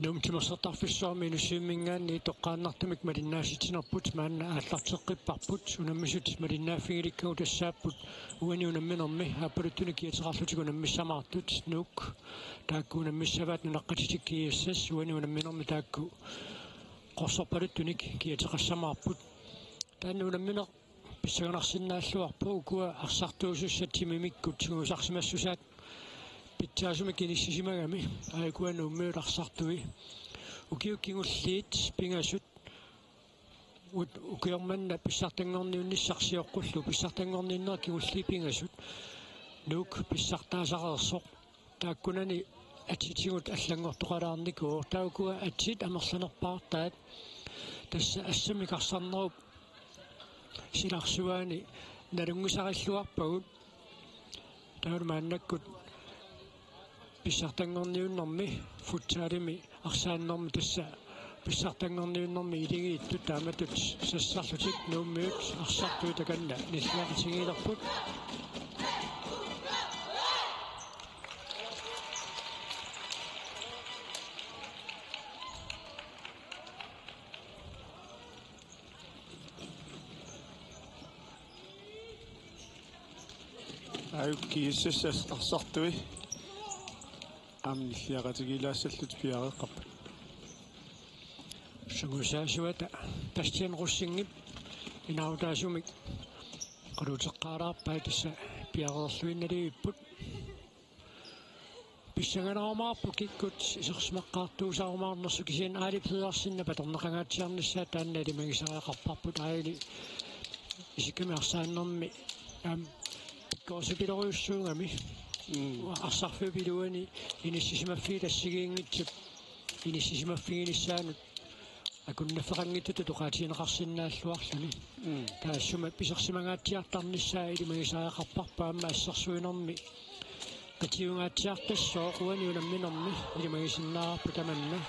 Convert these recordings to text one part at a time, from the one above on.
نومتي مصطفى في الصوم ينسمينغاني تقانرتمك مديناشي تنبوت معنا أطلقتقي بابوت ونمشت مدينا في ريكا وتسابوت وين ونمن أمي هابرتونك يتغافلت ونمي سمعتوت نوك تاكو نمي سبات نلقتك يسس وين ونمن أمي تاكو قصة برتونك كي يتغسم عبوت تانو نمن بسرنا خسنا سوار بوكوا أخسرتو سوساتي ميميك كوتشو زخس مسوسات بتجازم كيني سيجما غامي أيكوا نومي أخسرتوي وكيو كينو سليت بيناسوت وكيو من بسرتنغون نوني شخصي أقولو بسرتنغون نونا كيو سلي بيناسوت نوك بسرتا زغرسوق تاكوناني أتيتيو تأثلنغو تغرانيكو تاكوا أتيت أمرسنا بارتات تس أسمي كرسنو سيلاخسواني نرمو سغسلوا بود تاور مانكوت بسرتنغون نومي فوتساريمي أخسان نوم تسا بسرتنغون نومي يديني تتامتوت سسالوتيك نوميوت أخسرتو تكنا نسلاك تيني لقبوت أيوكي سيسس أخسرتوي أمني سياغتي لا سلت فيها قبل شغوسا شواتا تشتين غوشينيب إناو تاشومي قدو تقارا بايتسا بياغوثوين ريبوت بيشغنا ما بوكي كوت شخص مقاطو زاوما نسوكيين آلي بلاسين نبتغن نغاتيان نساتان نادي ميسا قبابوت آلي إشيكم أخسان نمي كوسي بيروسو غامي أصحف بيدواني إنسيسما في تسجين تب إنسيسما في لسان أكون نفرني تتدقاتين خاصنا الوقتني تاسوما بشخص ما غاتيا تنسايد ما يسا خبابا ما سخسوين أمي كتيو غاتيا تسوق واني ونمين أمي إذا ما يسنا بتمنى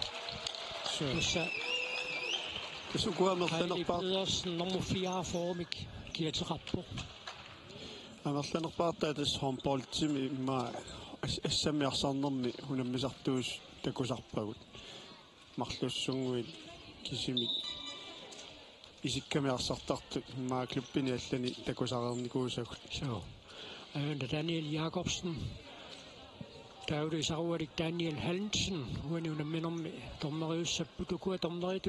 كسوكوا مثلا بلاس نمو فيها فومك كي يتغطو مثلا بارتادس هومبولتيمي ما السمي أخصنمي هنا مزحتوش تكو زحباوت مخلوصون كيسيمي إذا كم أخصرتت ما كلبني أثني تكو زغرني كوسك شو دانيال ياكوبسن تاوري سغوري دانيال هلنسن وين ونمنهم تمريوس بتوكو تمريت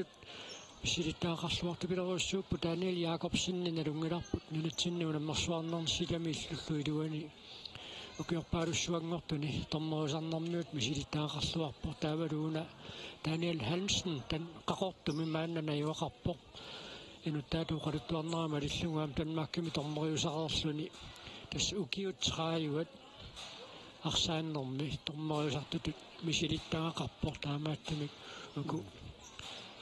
سيرتا خاصوات بيروسو دانيال ياكوبسن نرونغرابوت ننتسن ونمسوانن سيدامي سلويدواني وكيو بارسوانغوتني تمرزاننميوت مسيرتا خاصوات بوتابرونا دانيال هلنسن تن قاقوت مماننا يوقابو إنو تاتو قرطوانا مريسلوام تن ماكيمي تمريوس غاصلوني تس وكيو تخايوت أخسان نمي تمريوس غاصلوني مسيرتا قابو تاماتمي وكو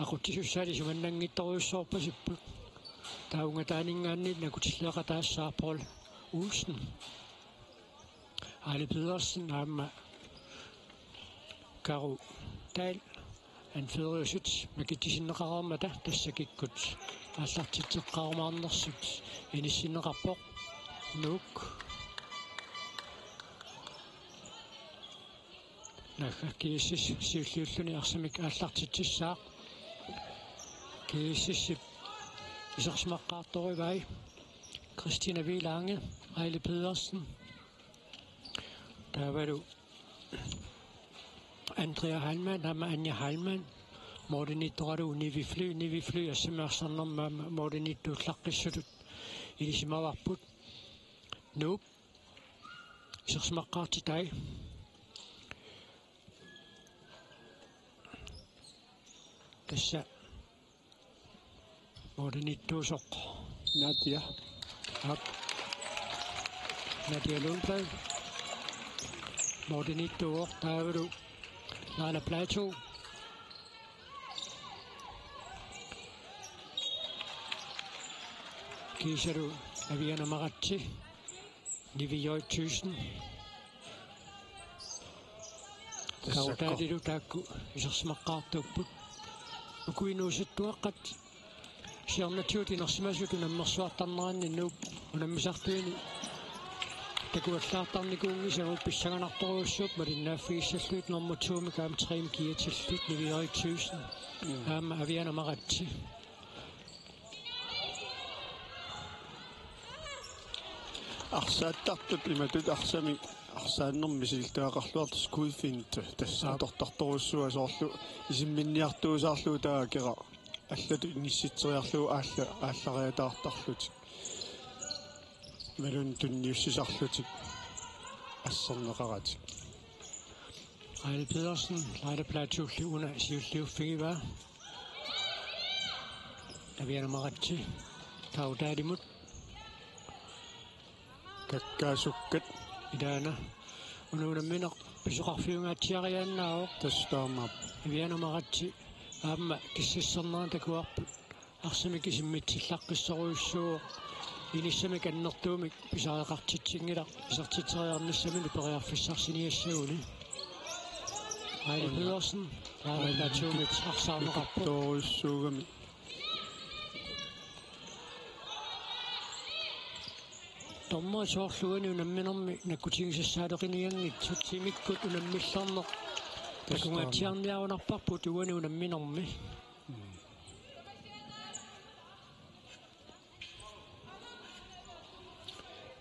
aku tisu sari semenangi tahu sopa siput tahu ngatani ngani aku tisu kata sapol usn ali pedas nama kau tel en fyrøsut mekitin rama da tasakikut asartit qarmannersut inisin rapport nuk nakkisis siulluni arsamik asartitissaq كيسيسيب إسرس مقاطوري باي كريستينا فيلانge Ejle Pedersen der var du Andrea Hallmann der Anja Hallmann Mordenitto Nivi fly og Simmerson Mordenitto Klakkesut إليشما وابوت نوب إسرس مقاطي تاي كسا Mordenitto soq Nadia Nadia Lundberg Mordenitto Taveru Lana Plateau Kiseru Aviana Marazzi Livio Thyssen Kautadiru Taku Isasmaqaartupput Ukuinuusuttuaqqat Siarnatiuti nersimasut unammersuartarnerani nuup unammisartuini такуаллаартарникуунгисагу писсаганарторуссуут малиннааффигиссаллуит нормутуумикаам 3 киатиллут нивиоритуусен аама авианамаратси арсааттартут иматут арсами арсааннэрми силтаақарлуарт скуифинт тассаатортарторуссуа соорлу исимминниартуусаарлуу таа кера аллату нисситсериарлуу ааллариатаартарлутик мелун тунниуссисарлутик ассернеқаратик Ejle Pedersen, lejdepladsufli under Sivsliv-Fingeva. Avianamaratsi, taudadimut. Kakkaasukkat. Idana. Unuuna minak pisuqarfiungaatiariannao. Tastaarmaap. Avianamaratsi, aamma kississarnaan takuarput. Arsami kisimmitsillaqqissoruussuu. Inissami kannertuumik pisaaqartitsingila isartiteriarnissamini periarfissarsiниассагуни. Ejle Pedersen, lejdepladsuflit arsaarneqarput. Torussugami. Tomma soorluani unamminermi nakkutigissaaleqiniangit sutsimikkut unammillarneq takungaatiarniarunarparpu tuani unamminermi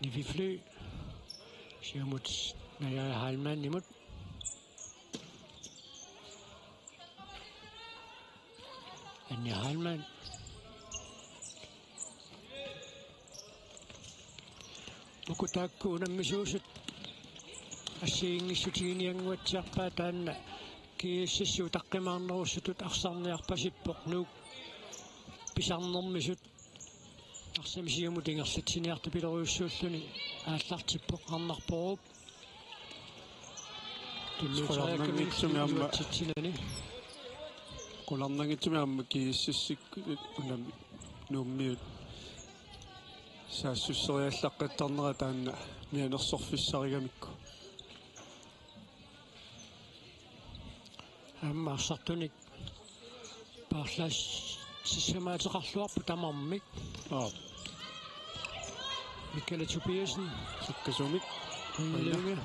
Nivifly siamut naja halmannimut anni halman ukutaakku unammisuusut ассиингиссутигиниангуатсиарпаа таанна кииссиссу таққимаарнеруссутут арсарниарпасиппоқ нуук писарнэрмисут арсамисиуму тингерлатсиниарту пилеруйуссууллуни ааллартиппоқ арнарпоруп туллуусариаккамиссумиамма qulарнагитсумиамма кииссиссикку унами нууммиут саассуссериаллаққаттарнера таанна мианерсорфиссаригамикку аммаарсартуник парлас сисамаатеқарлуарпу тамармик Michaela Tobiasen суккасумик лунга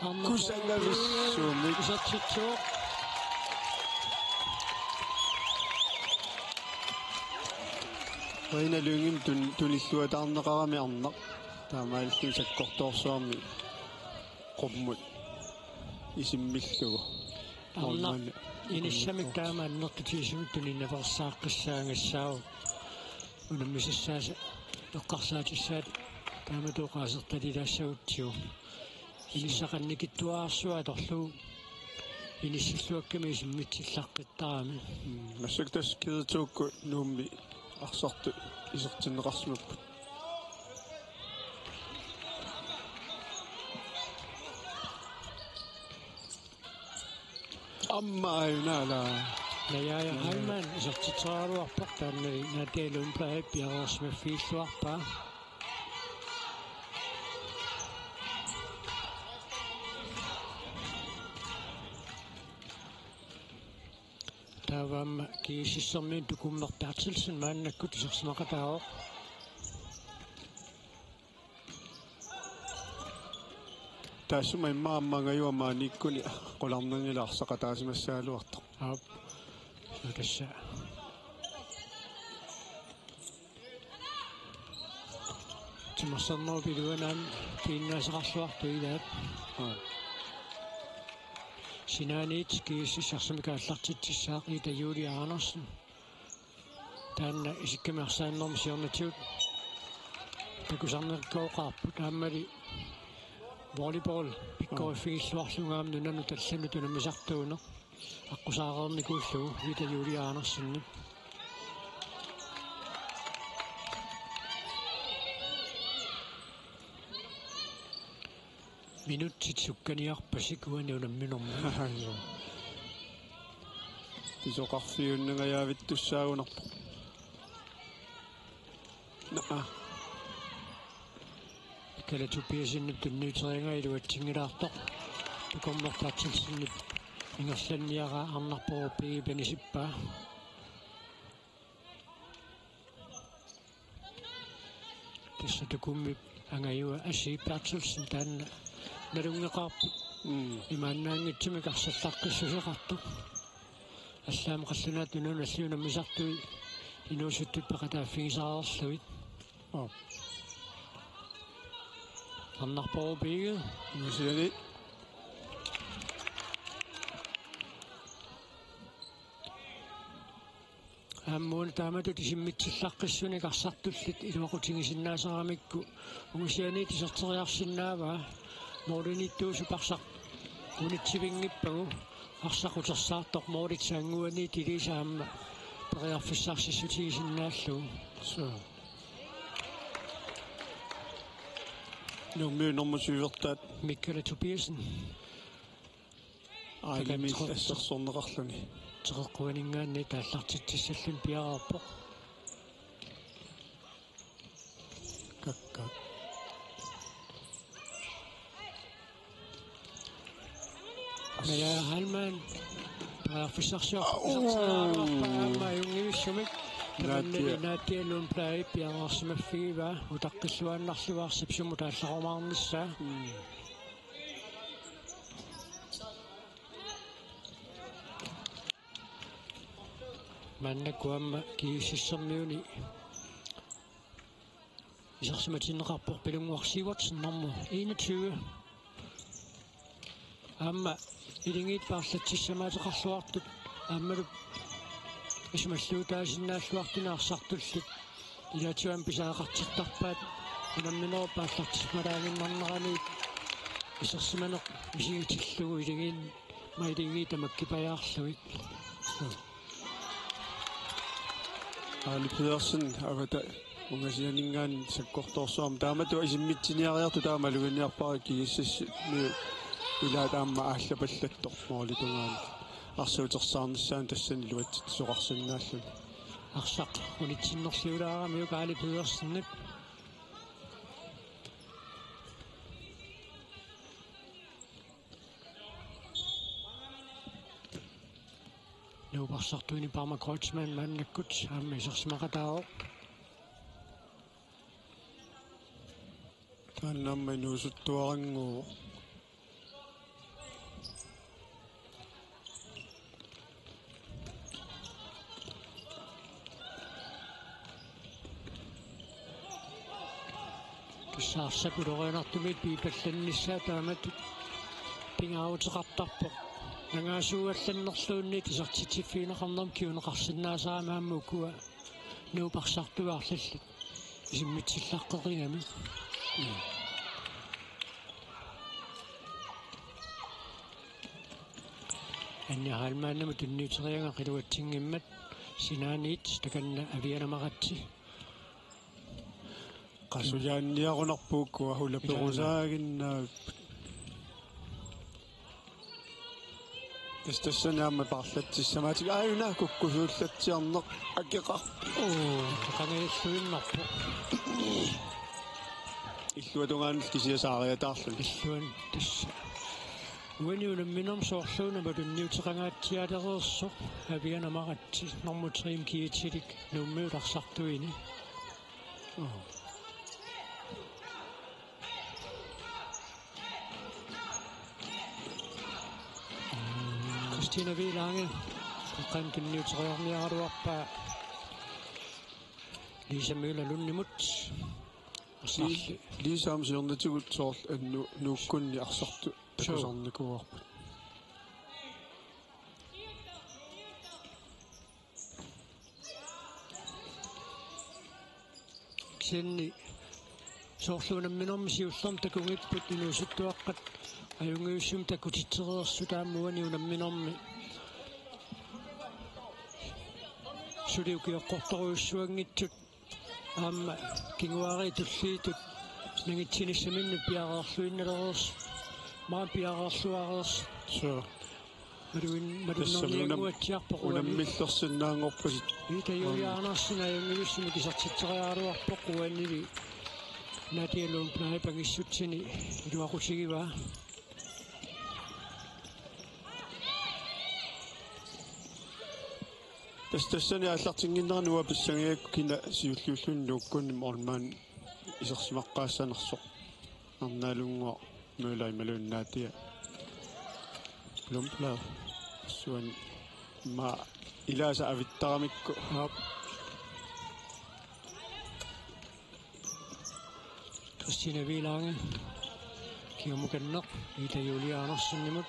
арна кусангависсуумик сатситсоо Reina Lyngim tunilluatаарneqarami arnaq taamaalluu sakkortoorsuarmi qommut isimmillugu арна инissамик таамааннертутисимут туниннаверсааққиссаангассаау унаммисассааса тоққарсаатиссаат тааматоқаасерталилаассагутсиу иниссақанникиттуаарсуа торлуу иниссиллуакками исиммитсиллаққиттарами массак тас кидетуукку нуумми арсарту исертиннеқарсимаппут аммаайнаала Naja, Heimann, isartiteraruarpaq taannali naatialunplaip piarersmaffiilluarpaa taavaamma kiississermiin tukummertaartilsen maannakkut isersimaqataaroq таасума иммааммангаюамааниккуни qulарнангилаарсақатаасимассаалуарто aap kassa timassarnau piluanaam kiinnaasaqarluartu ilaat sinaaniit kiississarsimikaallartitsissaaq Ida Julia Andersen taanna isikkamiarsaannermi siornatiut takusarnerkooqaarpu taammali volleyball pikkorifigilluarlungaam nunanu tallanu tunammisartuuneq аққусаарерникууллугу Ida Julia Andersen минутсит сукканиарпасик уани унамминерми тисоқарфиуннагаяавиттуссаагунарпо наа Michaela Tobiasen tunniuteriangailуатсингилаартоқ тукормертаатсилсиннип ингерланниара арнарпоруппиги панисиппаа тасса такумми ангаюа асииппаатсулсин таанна налунгеқарпут имааннаангитсуми карсаллаққиссусеқарту аллаама қаллунаат нунун аллуна мисартуи инуусуттут пеқатааффигисааарлуит аннарпоо биге нусиани аммуун таамату тисиммитсиллаққиссуни карсартуллит илуақутингисиннаасарамикку унгусиани тисертериарсинаава моолиниттуусу парсақ унитсивингиппагу арсақутерсаартоқ моолитсаангуани тилисаамма периарфиссаарсиссутигисиннааллу нумми нормусуивертаат Миккеле Тобиасен аалими ассерсорнеқарлуни теққуанингаанни тааллартитсаллун пиараарпоқ какка Mela halman периарфиссарсиарпаа юнгивиссумик наатиалун плай пиараарсимаффигива утаққиллуааннарлуаарсип суму таалларомаарнissaа маннакуамма кииссермиуни исерсиматиннеқарпор пилунгуарсиватсиннэрму 21 амма илингит паарлатсиссамаатеқарлуартут аммалу исмаллуутаасиннааллуартинаарсартуллут илаатуам писаақартиттарпаат инамминоо пааллартисмалаагиннарнераниит исерсиманеқ мисигитиллугу илингин маилингит тамаккипаяарлуит аали пиерсен авата унгасианингаан саккорторсуам таамату исиммитсиниариарту таамалугиниарпара кигиссас илаатаамма ааллапаллаттор моолитунгаан арсуутерсаарнissaан тассани луатсит соқарсиннааллун арсақ унитсиннерлиулаарами юкаали пиерсеннип нуупарсартуини парма кройцман маннаккут аама исерсимақатао тааннаамма нуусуттуарангуу киссаарсакулоринартумит пипалланнissaа таамату пингаутеқартарпо нангаасууалланнерлуунни тисартитсиффиинеқарнерм киунеқарсинаасаамаамму куа нуупарсартуаарлаллут исиммитсиллаққериами анниаалмааннаму тунниутерианга қилуатсингиммат синааниит таканна авианамаратси qasujaanniaqunarpuukku ahulaperusaaginnaa тассанаама парлатсиссамаатиг ааюна куккусууллатсиарнеқ акеқар канаиллуиннарпу иллуатунгаанл кисиасаариатаарлу иллуан тасса уаниуламминерм соорлуунама тунниутерангаатсиалерерсо авианамаратси нормутерим киитсилик нуммиуларсартуини Christina Wielange, kan tunniuteriarmiaruarpaa Lisa Møller-Lundimut Lisaam siornatigut soorl annu nuukkunni arsartu takusarnikuarput Senni soorluunamminermi siullerm takungipput inuusuttuaqqat ajungiussum takutitsereersu taammuani unamminermi suliukiaqqortoruussuangitsut aamma kinguari tulliitut nangitsinissaminnut piaraarluinnalereers maa piaraarluareers maduinnernianguatsiarpoq unammillersinnaangorpasit itajuliaarnarsina ajungiussumi kisartitsereaaruarpoq uannili naatialun plai pangissutsini iluaqusigiva тассани аллартингиннернуа писсангиакку кина сиуллиуллун нууккунни морнмаан исерсимаққаассанерсоқ арнаалунгуа муулай малууннаатиа плумпла суан ма илааса авиттарамикку Christina Wielange kiumukanneq Ida Julianersunimut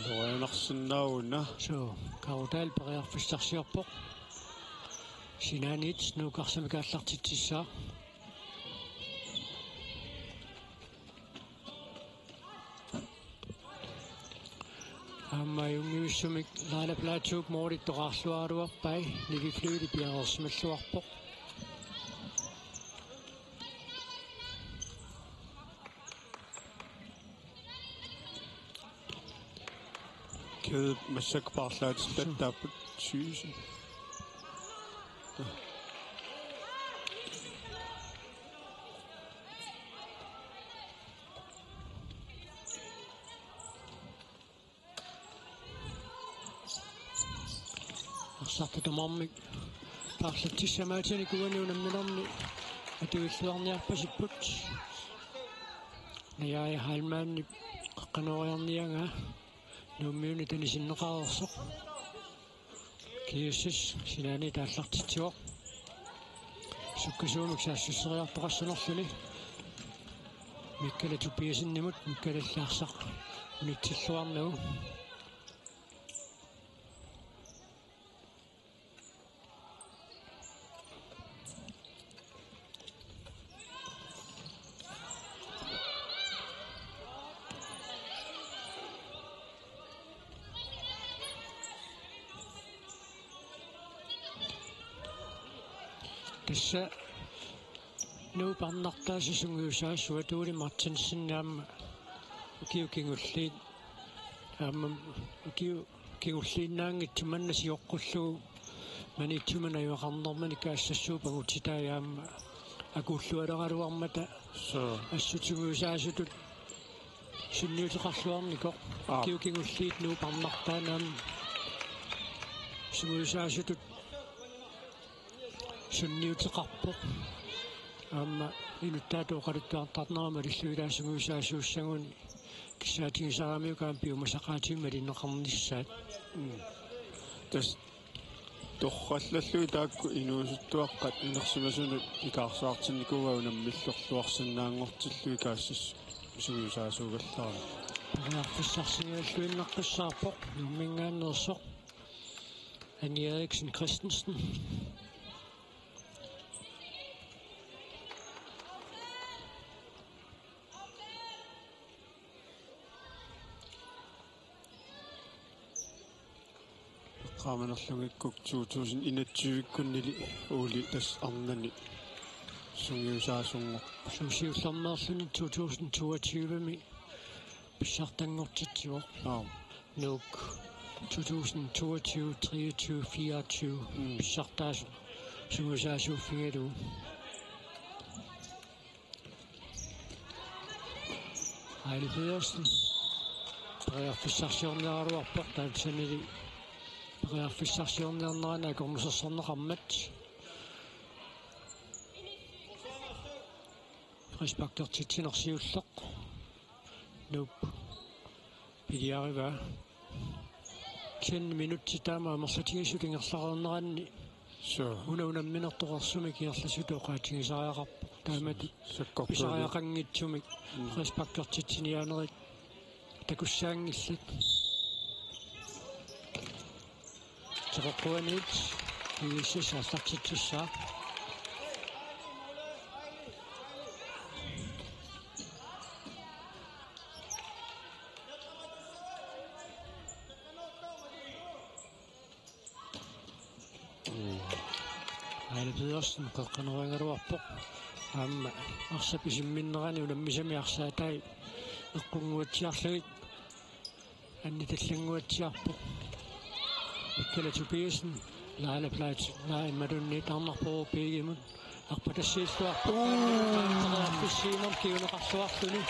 лоянарсиннауна so kaudal pariarfissarsiarpoq sinanit nuukarsamikaаллартитсissaa Jungiussumik laalaplaatuuk moolittoqaarluaruarpai nivifluili pianersimalluarpoq kæde massakparlaatsillat taaput syise Sartutamormik paarlattissamaatani kuanuunamminerni atuilluarniarpasipput nayaaya halmaanni qaqqanoriarnianga nuummiuni tanisinneqaarersoq kiussis sinaani taallartitsuoq sukkasuumik saassуссериартоqassanerluni mikkala tupiasinnimut mikkalallaarsaq unitsilluarnagu Tässä nuuparnartaasisungiusaassuat tuuli Martinsinnaamma ukiukingulliit ukiukingulliinnaangitsumanna maniitsumana yuaqarnermani kaassassuupangutitaayaamma akuullualeraluarmata assutsungiusaasutut sunniuteqarluarnikoq ukiukingulliit nuuparnartaanaamma sungiusaasutut sunniuteqarpoq aamma inuttaatuoqaluttuartarnerama lilluilaasunguusaasuussaguni kissaatingisaraamiukaam piumasaqaatiimma linneqarnissaat tas torrallallui taakku inuusuttuaqqat inersimasunut ikaarsaartinnikuuga unammillorluarsannaangortillui kaassas sungiusaasuugallaarni pariarfissarsingialluinneqqissaarpoq nummingaannersoq Annie Eriksen Christensen qaamanerlungikkuk 2021-kunnili uuli tas arnani sungiusaasungo suusiullernerluni 2022-mi pissartangortitsiuoq nuuk 2022 23 24 pissartaasu sungiusaasuuffingalu Heile Pedersen pariarfissarsiorneraluarpoq taatsanili pariarfissarsiornernerana akornusersorneqarmat respaktertitsinersiulleq nuup piliariva 10 minuttitaama amerlatigissutingerlareerneranni unamminertoqarsumi kinerlasutu oqaatigisariaqarpoq taamatu pisariaqanngitsumik respaktertitsiniaanerit takussaangillat Teqoquanit iissaasartitsissaa Heile Pedersen qeqqanerangaluarpoq aamma arsapisimminnerani unammisamiarsaatai eqqunguatsiarlugit anni tallanguatsiarpoq Mikkala Tobiasen laalaplaat laaimalunni tarnarporu piigimut arpatassiilluarpoq pissiimam kiuneqarluarluni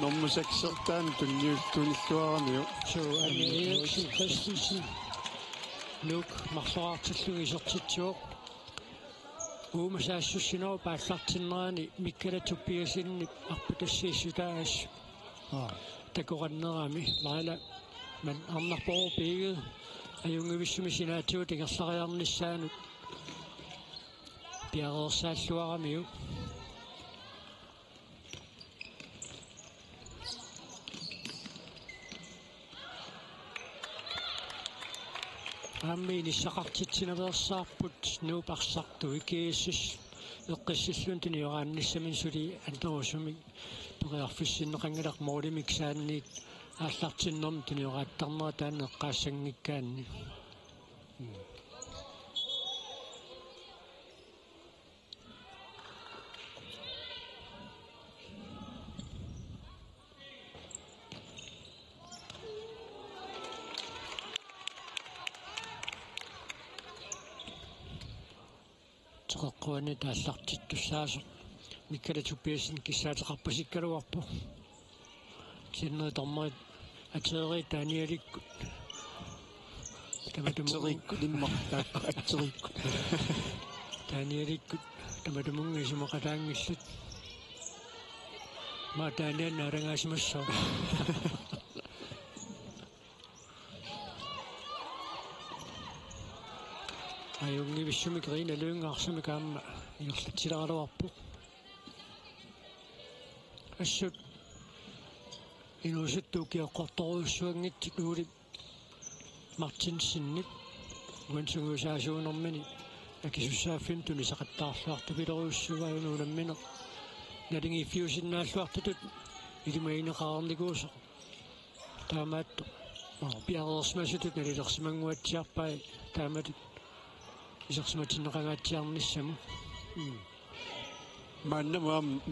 nommusaksertaan tunniultuunilluaramiu so Annie Eriksen Christensen nuuk marsoraartillungisertitsuoq uumасаассуссинеру пааллартиннерани миккалатуппиасинни арпутассииссутаагас такораннерами лаала ман арнарпоо пиигет аюнгивиссуми синаатиу тингерлариарниссаанут пиареерсааллуарамиу аммини сақартитсинаверсаарпут нуупарсарту икииссис эққиссиллун тиниораанниссамин сули антерусуми периарфиссиннеқангилақ моолимик саанниит ааллартиннерми тиниорааттарнера таана эққаассангиккаанни теққуани тааллартиттуссаасо миккалатуппиасин киссаатеқарпасиккалуарпо синнер тормат атери таниаликку таматумерикку лиммартаак атерикку таниаликку таматумунги сумақалаангиллут ма таниан арангаасимассоо аюнги виссуми грина лунгаарсуми каама иерлатсиларалуарпу ассут инусуттуукиаққорторуссуангитсик нуулик мартинсинник уансугуусаасуунэрмини акисуссааффин туни сақаттаарлуарту пилеруссугаануунаммина налинги фиусиннааллуартутут илимаинеқарникуусо таамаатто пиареерсмасутут налилерсимангуатсиарпай тааматут исерсиматиннеқагаатсиарниссаму маннамаам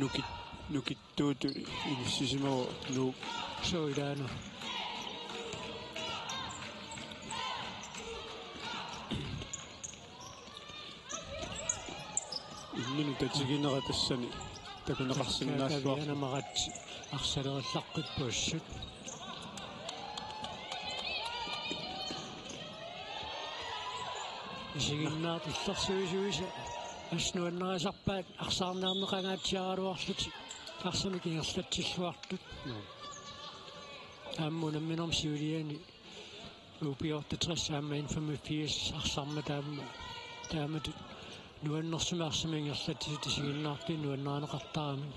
нукиттууту иниссисимоо нуу соилаано иннину татигинератассани такунеқарсиннааллуар анамарат арсалериллаққиппуассут сигиннаат иллерсуисуиса аснуаннерасарпаат арсаарнаарнеқангаатсиаралуарлути арсами кингерлатсиллуартут аммунамминерм сиулиани упиортатрис аама инфамифиас арсарма тааматут нуаннерсуми арсами ингерлатсити сигиннаарти нуаннаанеқартарами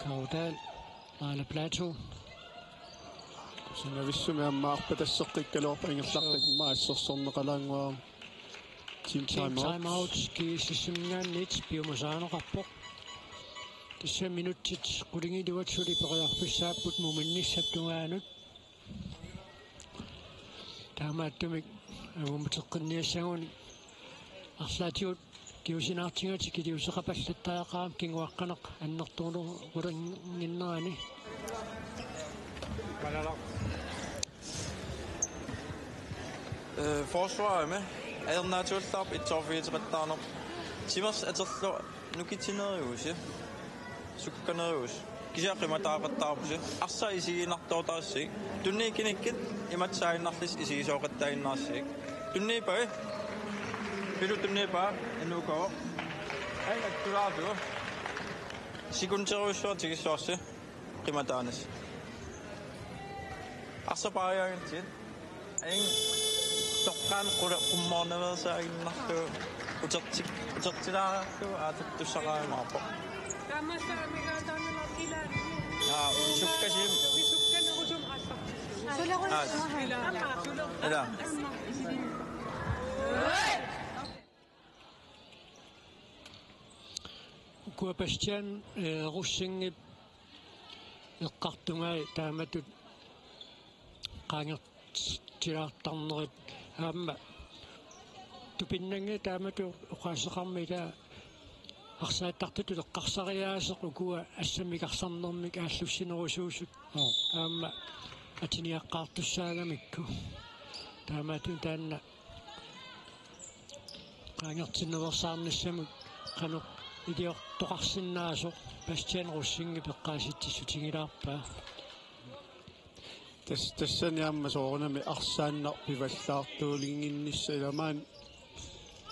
Kaudal Ala Plateau синависсуми аммаарпатассеққиккалуарпа ингерлартак maaссерсорнеқалаангуа team time out кисиссимгааннит пиумасаанеқарпоқ тисса минуттит қулингилуатсули периарфиссааппут муминниссаптунгаанут таамааттумик агумтеққинниассагуни арлаатиут киусинаартингати килиусеқапаллаттаақаам кингуаққанеқ аннертуунер гулангиннерани forsvarer med. Adernaatullaarp itsorfiiteqattaarner. Timers aterlu nukitinerjuusi. Sukkanerjuus. Kisiaqimataaqattaarpusi. Arsa isiginartootaassik. Tunniikinikkit imatsaaginnarlis isigisooqattaaginnaassik. Tunniipai. Pilu tunniipaa innuukoo. Ai attulaatu. Sikunteruussuar tigissuarsi qimataanis. Arsa paajaagitsit. Aing toqqaan qummoornaversaagиннарту утерtilaarakku аататтуссақаамаарпо тамасаамигаатаарнеркилаа суккасим сукканерусум ассар эла куапастиан руссингип эққартунгаи тааматут qaangertilaartarnerit аама тупиннанги таамату оқаасеқармила арсааттартуту эққарсариаасеқ укуа ассамикарсарнэрмик ааллуссинерусуусут аама атиниаққаартуссаагамикку таамату таанна qaangertinneversaarnissamut qanu idiortoqarsinnaasoq Bastian Russingi peqqaasittissutigilaarpaa тассаниамма соорнами арсааннар пиваллаартуулингиннисса иламаан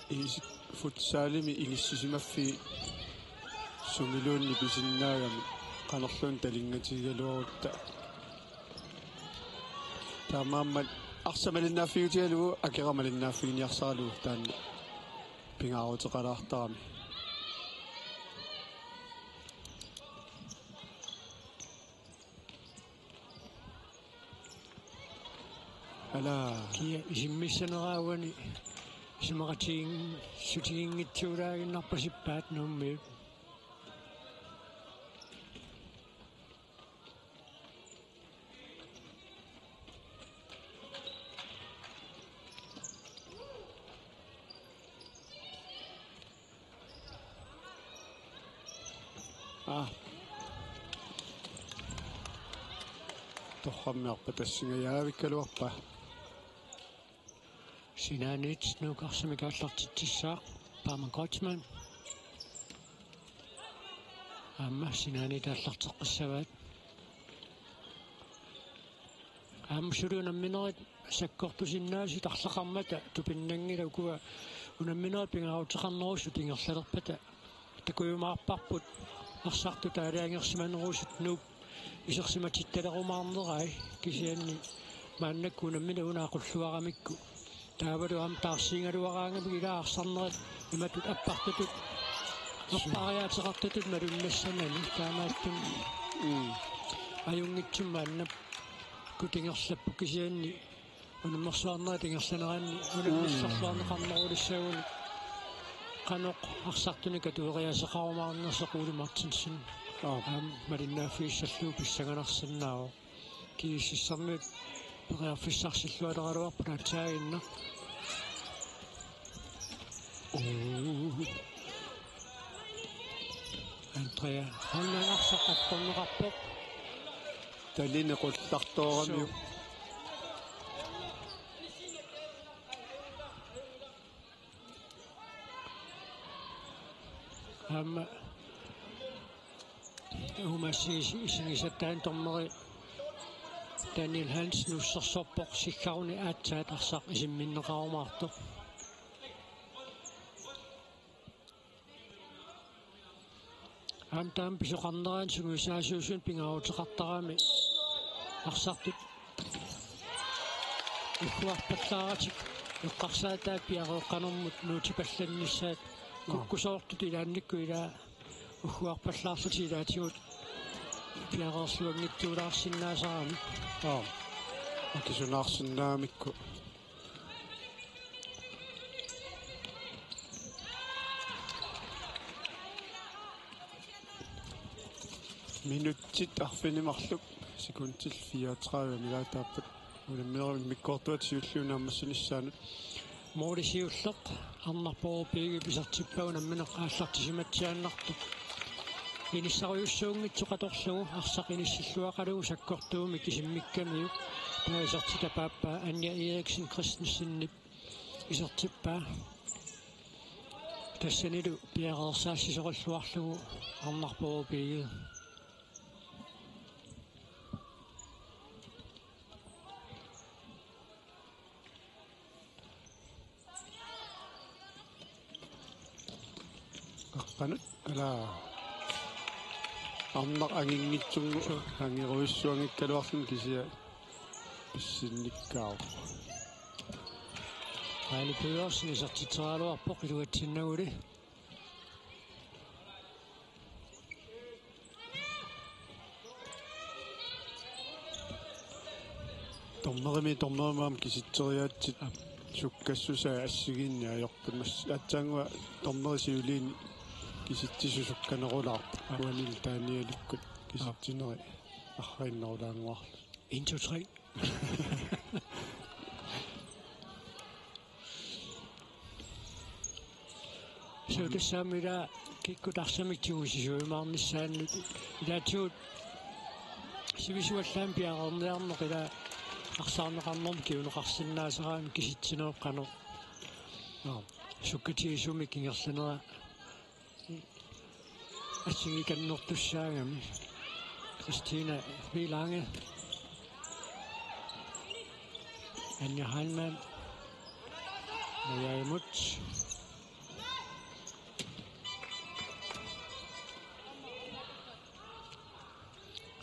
исик футсаалими илиссисимаффи сумилуунни писиннаагами qanерлуун талингатигалуарутта таамааммат арсамалиннааффигутигалугу акерамалиннааффигиниарсаалугу таанна пингаарутеқалаартарами ала кия исиммиссанераавани симақатигин сутигингитсуулаагиннарпасиппаат нуумми торраммиарпа тассингаяавиккалуарпа Sinanit nuuqarsamikaallартитсаа Paaman Kreutzmann Amma sinani тааллартеққиссаваат амсулуунамминерит саккортусиннааси тарлақармата тупиннангила укуа унамминерит пингаарутеқарнерусу тингерлалерпата такуйумаарпарпут арсарту таалаангерсиманерусут нууп исерсиматитталерумаарнерай кисианни мааннакку унаммина унаақуллуарамикку таавалу ам таарсиингалуараангами илаарсарнерит иматут аппартутут аппариаатеқартутут малуннассанани таамааттум аюнгитсумаанна кутингерлаппу кисианни унаммерсуарнера тингерланераанни унаммиссарлуарнеқарнерулиссагуни qanoq arsartunika tueriasaqarumаарnersequuli Martinsen малиннааффииссаллуу писсаганарсиннааву кииссарнут периарфиссарсиллуалераluarpu наатсаагинна Андреа ханнаарсаққарторнеқарпоқ талинеқуллартоорами Amma umasiisisataан torneri Daniel Hansen ussersorpoq sikkaruni aatsaat arsaq isimminneqarumaartoq Amtaam pisoqarneraan suguisaasuusun pingaaruteqartarami arsartut ikkuarpallaaratik eqqarsaataat piareeqqanermut nuutipallannissaat kukkusoortut ilaannikku ilaa уггуарпаллаарсути илаатигут пиареерсуангитсуулаарсиннаасарами акисунаарсинаамикку минуттит арфинимарлук секундтил 34 милаатааппат улэммерами миккортуат сиуллуунааммассаниссаанут моорисиуллеқ арнарпоо пиги писартиппагунамминеқ ааллартисиматсиааннарту иниссариуссуунгитсоқаторлугу арсақ иниссиллуақалугу саккортууми кисиммиккамиу таисартитапааппаа Анья Эриксен Кристенсеннип исертиппаа тассанилу пиареерсаассисоқуллуарлугу арнарпоо пиги qanut ala арнақ ангингитсунгу ангируиссуангиккалуарлун кисиа писсинниккаау Айле пиорсни сертитраалуарпоқ илуатсиннагули торнермаам киситсериаатсит суккассусаа ассигинни аёртамас атсаангуа торнерисиулиини киситсисусукканерулаарпа уанил тааниаликкут киситсинери арраиннерулаангуарлу 1 2 3 So det samme der kikkutarsamiktiusisuumaarnissaannut ilaatigut sivisuallampiaqernernerila арсаарнеқарнерм киунеқарсиннаасараами киситсинеэққано Sukkatiisumi kingersanera assingi kannortussaagami Christina Vilange Anja Halman Maja Mutz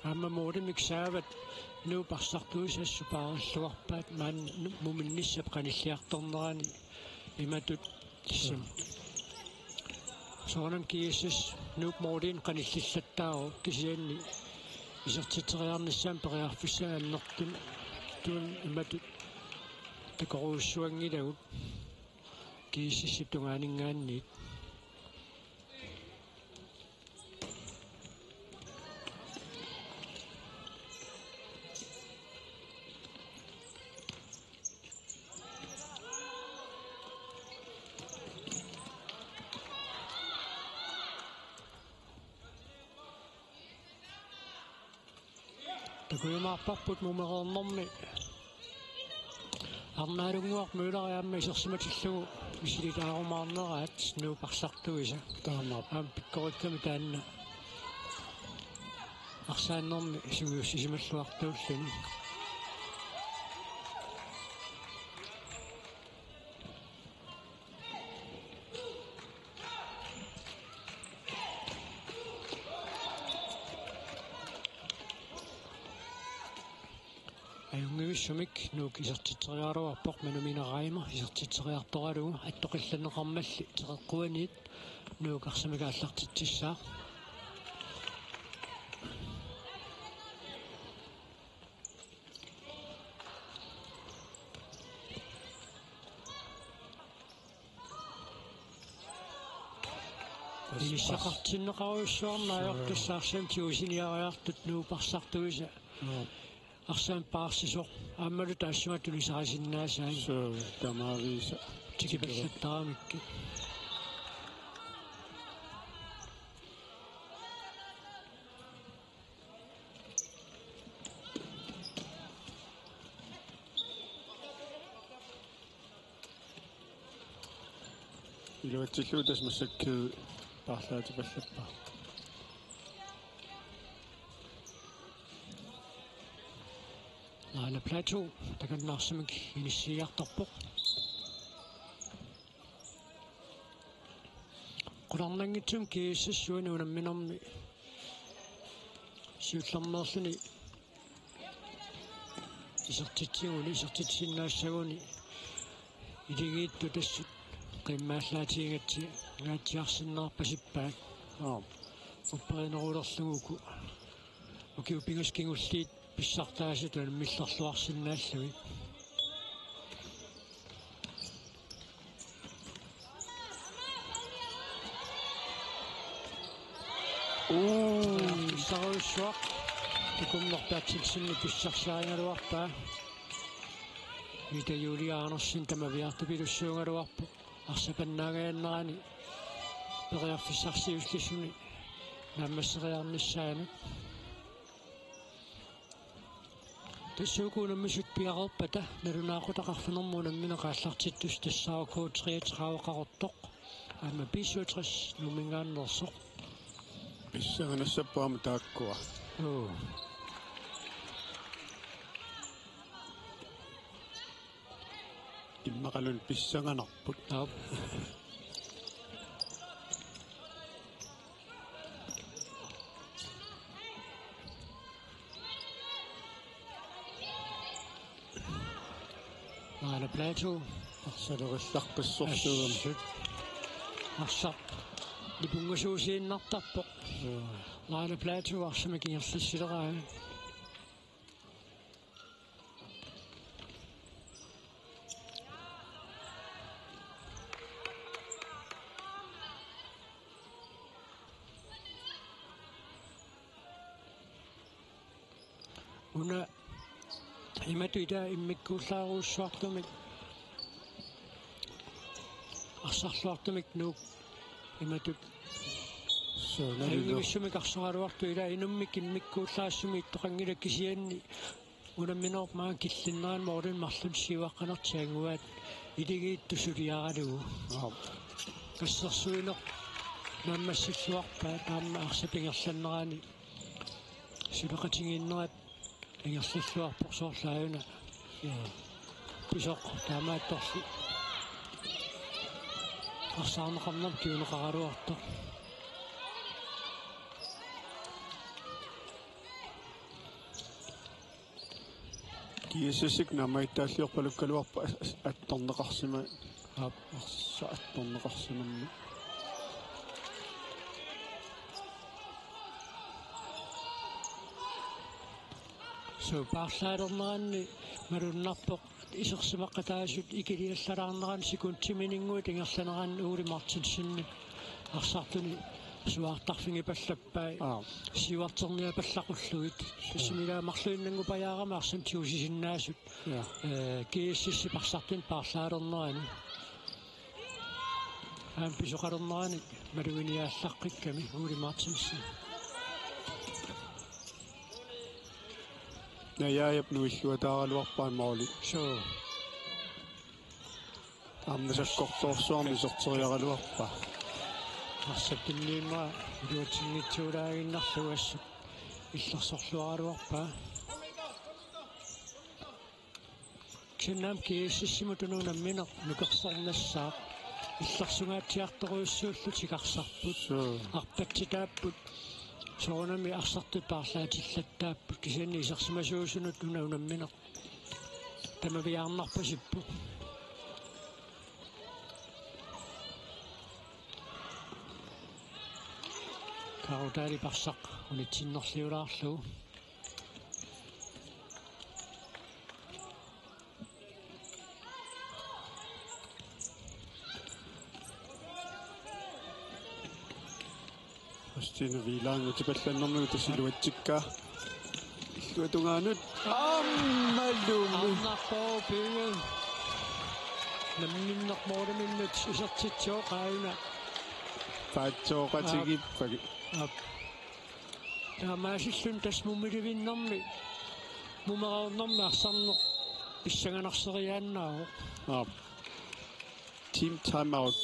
Amma muudimik saavat nu parsartuusassupaaralluarpaat maan muminnissap qanilliartornerani imatut tissam soonam kiissas nuup muudin qanillillattaaru kisianni isertiteriarnissaam periarfussaa annertun tuun imatut takoruussuangilagut kiississip tungaaningaanniit Takuimaarparput mumereernermi arnaalunguaq muulariaamma isersimatillugu isilitaarumaarneraat nuuparsartuisa taamaam pikkoruttami taanna arsaannermi sugiussisimalluartuulluni Ayungivisumik nuuk isertiteriaaruarpoq manumineraima isertiteriartoralugu attoqillanneqarmalli teqeqquaniit nuuk arsamikaallartitsissaa Ilissaqartinneqaruissuarnaayortussaarsam tiusiniariartut nuuparsartuisa Arsan paarsisor aammalu taassumatuli saasinnaasaai tamaavisa tikipallattaramikki илуатсиллуутас массаккуу парлаатипаллаппа Laila Plateau takannaarsamik inissiiartorpoq qularnangitsum kiissassuuni unamminermi siullermeerluni isertitsinaassaguni iligiittu tassut qimmaallaatigatti ngaatsiarsinnaarpasippaat upperinerulerluguku ukiupingaskingulliit писсартааситун миллерлуарсиннааллуги саруссуа тукуммерпаатсилсинни писсарсааригалуарпаа ита юлиаарнерсин тамавиартупилуссуунгалуарпу арсапаннаагааннерани периарфиссарсиуллисуни наммассериарниссаами Тэсsuukuunammisut piaqerpata nalunaaqutaqarfunermuunammineqaallartittus tassaarukkuu 33 аама 65 нумингааннерсоқ писсаганассаппаама тааккуа иммақалун писсаганарпут Laila Plateau арсалерилларпассорсуугам арса липунгасуусииннартарпоқ Laila Plateau арсамакингерлассилераа уна имату ида иммиккууллааруусsuartumik арсарлуартумик нуук иматут соналилу виссумик арсаралуарту ила инуммик иммиккууллаассуми иттоқангила кисианни unamminor maan killinnaan moorun marlun siuaqqanertianguat iligiittusuliaralugu kassersuineq наммассутсуарпаа таама арсапингерланнерани сулеқатингиннерат ингерллуарпор соорлааюна писоқ таамаатторли арсаарнеқарнер киунеқаралуартор киэсэсик намаиттааллиорпалуккалуарпа атторнеқарсима арса атторнеқарсиманни so paarlaalerneranni malunnarpoq isersimaqqataasut ikiliallaraarneran sikuntimininguut ingerlaneran Uuli Martinsinni arsartuni suartarfingi pallappaa siuarternia pallaqulluit tassimilaa marluinnangu pajaarama arsam tiusisinnaasut kiississi parsartin paarlaalernerani aam pisoqalernerani maluiniaallaqqikkami Uuli Martinsin наяяп нуиллуатааралуарпаан маоли so аммасаккорторсуарми сортериаралуарпа ассаттинниимма илуатингитсуулаагиннарлуассут иллерсорлуаралуарпа кинам кииссимутунунамминеқ нукерсорнассаа иллерсугаатсиарторуйуссууллу тикарсарпут арпатситааппут соонами арсартут паарлаатиллаттааппут кисианни исерсимасуусунут нунаунамминеқ тамавиаарнарпасиппу карутаали парсақ унитсиннерлиулаарлугу Stine Vilang tipallannernu tasiluatsikka illuatungaanut ammalumi арнарпоо намминнэрмоолуминнут исертитсооqauna паатсооqatigipпаги таамаасиллун тасмумиливиннэрми мумераорнэрми арсарнеқ иссаганарсериааннаа team timeout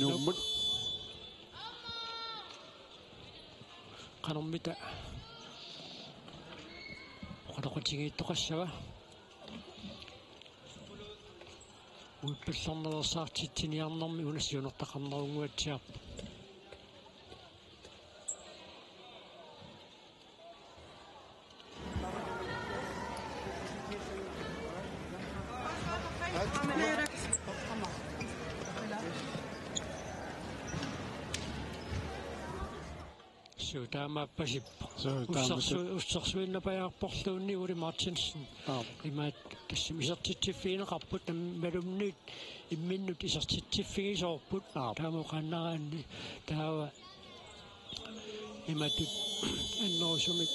numut канормита qaloqatigiittoqassava уиппалларнерсаартитсиниарнэрми унасиунертақарнерунгуатсиарпа таамааппасиппа уссерсуиннапаяарпорлуунни Ули Мартинсен имаат тассим исертитсиффигинеқарпут малумниит имминнут исертитсиффигисоорпут таамоқаннараанни таава имаатут аннерусумик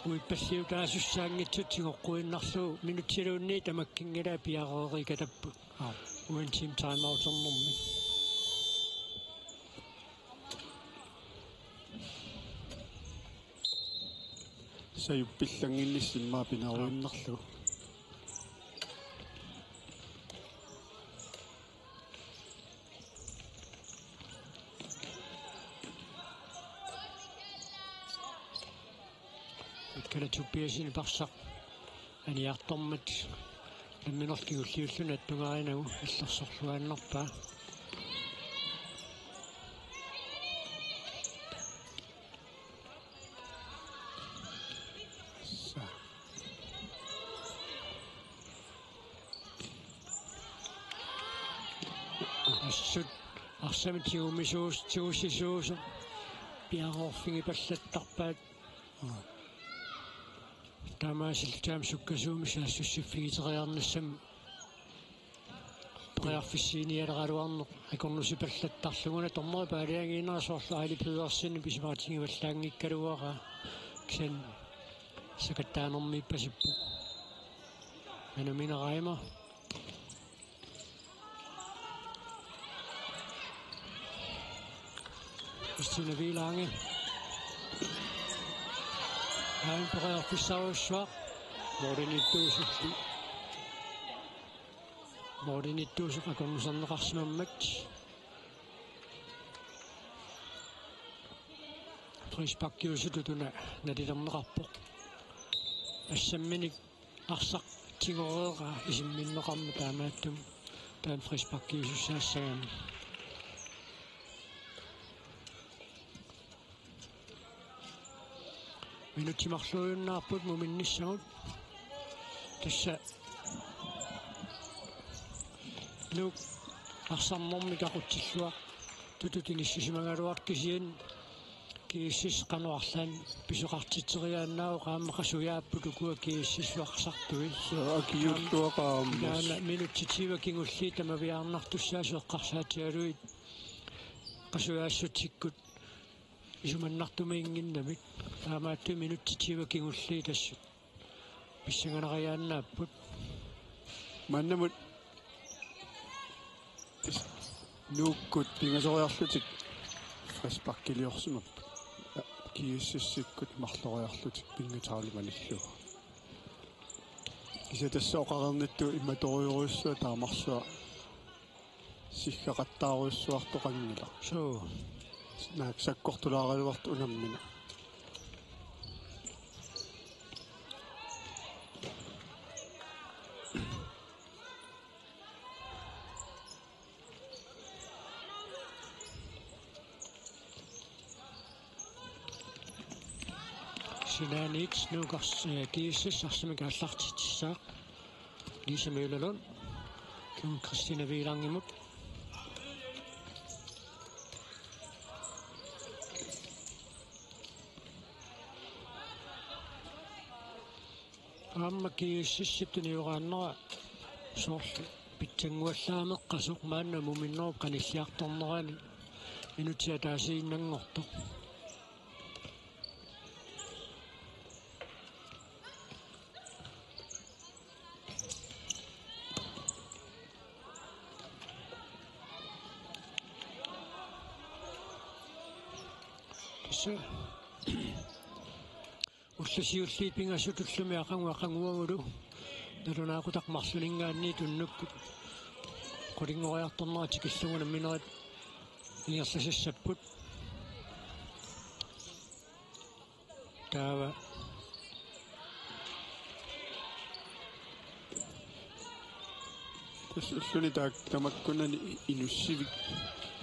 уиппассиу таасуссаангитсут сигоққуиннарлуу минутсилуунни тамаккингилаа пиареерикатаппут уин тим таймаутэрнэрми саюппиллангинниссиммаа пинаруиннерлу калатуппиасини парсақ аниартормат амминерлигуллиуллуна аттунгаринагу иллерсорлуааннерпаа арсами тиумисуусисуусу пиароорфиги паллаттарпаат таамаасилтаам суккасууми саассуссиффигитериарнассам преарфиссиниалералуарнеқ акорнуси паллаттарлугуна тормери паалиангиинерасоорлу аали пиуарсини писимаатингиваллаангиккалуара кisen сакаттаанермиппасиппу анаминераима Stine Vilange haan perearpissaruussuaq moorlinittuusuq akornusarneqarsimammat frispakkiusututuna nalilerneqarpoq ассамминик арсақ тигореера исимминнеқарма таамааттум таан фриспаккиусуссаассагами минутимарлуйуннаарпут муминниссагут тасса лук арсарнэрми какутсиллуа тутутиниссисимагалуар кисиан кииссис кануарлаан писоқартитсериааннаау qaamмақасуяаппут укуа кииссиллуарсартуи акиуллуақааммас минутситива кингулли тамавиаарнартуссаасу эққарсаатиалуит qasuaassuttikkut исуманнартумиингиннамик таамаатту минутситива кингулли тассут писсанганариааннааппут маннамут нуккут пингасориарлутик фриспаккилиорсумап кииссиссиккут марлориарлутик пингатаалиманиллу кисатассаоқарернитту иматориоруссуа таамарсуа сиккақаттааруссуартоқангила соо наак саккортулаагалуарт унаммина Sinanit nukas kiisis asmik allartitissa Lisa Møllerlund Kim Christina Vilangimut Amma kiisis situniuranna sorli pitsanguallaameqqasuq maanna muminnerp qanilliartornerani minutiataasiinnangortoq Ullasiulliit pingassutulllumi aqanguaqanguagulu nalunaaqutaqmarluningaanni tunnukkut qulingoriartornera tikillunguna minerit ingerlasassaput taava тассуллуни таак тамаккунани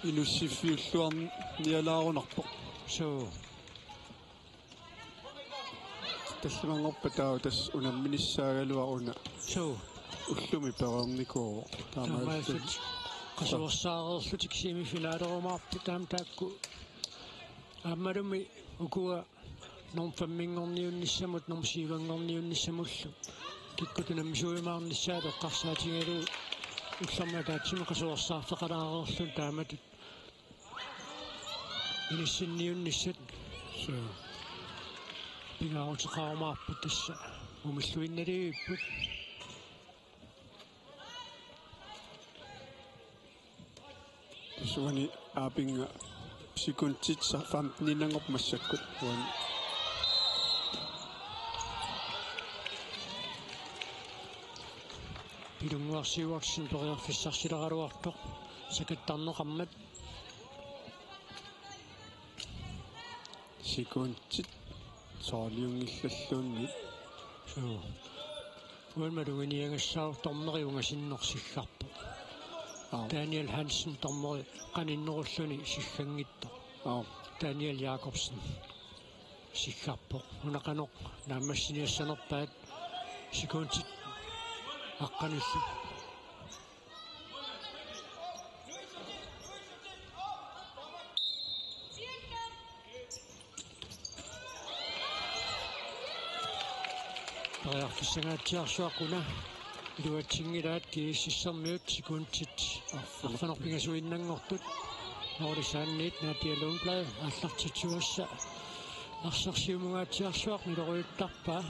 инуссиффиуллуарни ниалаарунарпоқ соо тассамангорпа таа тас унамминиссаагалуа уна соо уллуми перерникоо таамааллут qasuersaarerlutik semifinaalerumаарpu taam taakku ааммалуми укуа нормфаммингорниунниссамут нормсивангорниунниссамуллу киккутунаммисуимаарниссаалу эққарсаатингалу улларма таатсими qasuersaarfeqalaareerlun taamatut иниссинниунниссат соо пингаутеқарумаарпу тасса умиллуинналииппут тассуани аапинга псикунтитса фампнинангоп массаккут уан пилунгуарсиуарсин периарфиссарсилераалуартоқ сакаттарнеқармат сикунтит соолиунгиллаллуунни соо уалмалугиниангассаар торнериунгасиннерсилларпо Daniel Hansen tommeri qaninnerulлуни сиггангитто Daniel Jacobsen сиггаппо унақаноқ наамассиниассанерпаат сикунтит аққаниллу Parjarfissangaatiarsuaquna iluatsingilaat kiississermiut sikuntsit arfanerpingasuinnangortut noorisaanniit naatialunglaa аллартитсуасса арсарсиумунгаатиарсуақ нилоруйуттарпаа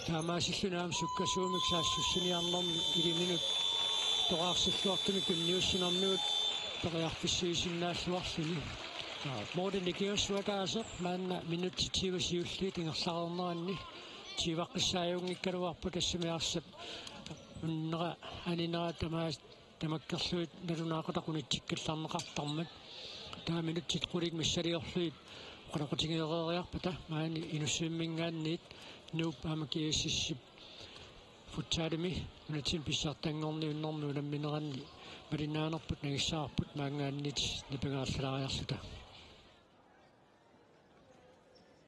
таамаасиллунаам суккасуумик саассуссиниарнэрми илиминут тоқарсиллуартуми кунниуссинарнуут парjarfissiисиннааллуарлуни Moden ikiussuataasaq maanna minuttitiivasiulli tingerlaarnernaanni tiivaqqissaajuungikkaluarpu tassimiarsap unnera aninera tamakkerluit nalunaaqutaqunitsikkallarneqartarmat taa minuttit qulig missaliorluit qanaqutigereeriarpata maani inussuimmingaanniit nuup amakiississip futsaalimi minutsin pissartangorni unnermu ulammineranni малинааnerput nagissaarput maangaannit nipagaallariarluta